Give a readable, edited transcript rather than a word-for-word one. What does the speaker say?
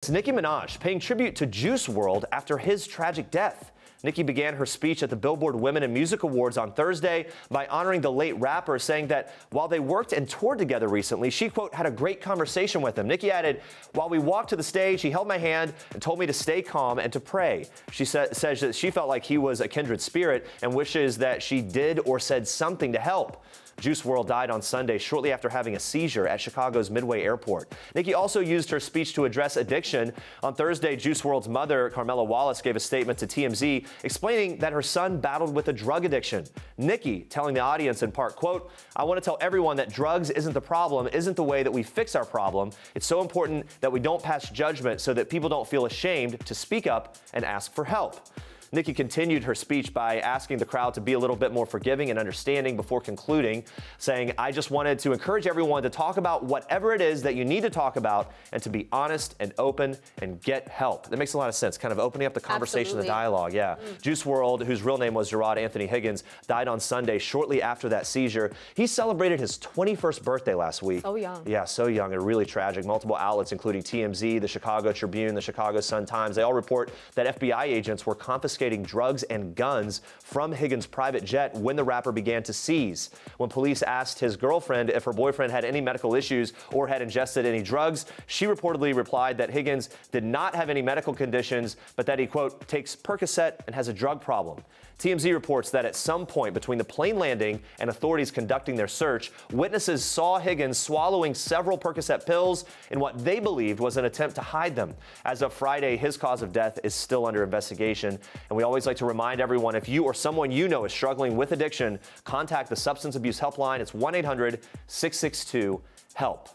It's Nicki Minaj paying tribute to Juice WRLD after his tragic death. Nicki began her speech at the Billboard Women in Music Awards on Thursday by honoring the late rapper, saying that while they worked and toured together recently, she, quote, had a great conversation with him. Nicki added, while we walked to the stage, he held my hand and told me to stay calm and to pray. She says that she felt like he was a kindred spirit and wishes that she did or said something to help. Juice WRLD died on Sunday shortly after having a seizure at Chicago's Midway Airport. Nicki also used her speech to address addiction. On Thursday, Juice WRLD's mother, Carmela Wallace, gave a statement to TMZ explaining that her son battled with a drug addiction. Nicki telling the audience in part, quote, I want to tell everyone that drugs isn't the problem, isn't the way that we fix our problem. It's so important that we don't pass judgment so that people don't feel ashamed to speak up and ask for help. Nicki continued her speech by asking the crowd to be a little bit more forgiving and understanding before concluding, saying, I just wanted to encourage everyone to talk about whatever it is that you need to talk about and to be honest and open and get help. That makes a lot of sense, kind of opening up the conversation, the dialogue, yeah. Juice WRLD, whose real name was Gerard Anthony Higgins, died on Sunday shortly after that seizure. He celebrated his 21st birthday last week. So young. Yeah, so young and really tragic. Multiple outlets, including TMZ, the Chicago Tribune, the Chicago Sun-Times, they all report that FBI agents were confiscating drugs and guns from Higgins' private jet when the rapper began to seize. When police asked his girlfriend if her boyfriend had any medical issues or had ingested any drugs, she reportedly replied that Higgins did not have any medical conditions, but that he, quote, takes Percocet and has a drug problem. TMZ reports that at some point between the plane landing and authorities conducting their search, witnesses saw Higgins swallowing several Percocet pills in what they believed was an attempt to hide them. As of Friday, his cause of death is still under investigation. And we always like to remind everyone, if you or someone you know is struggling with addiction, contact the Substance Abuse Helpline. It's 1-800-662-HELP.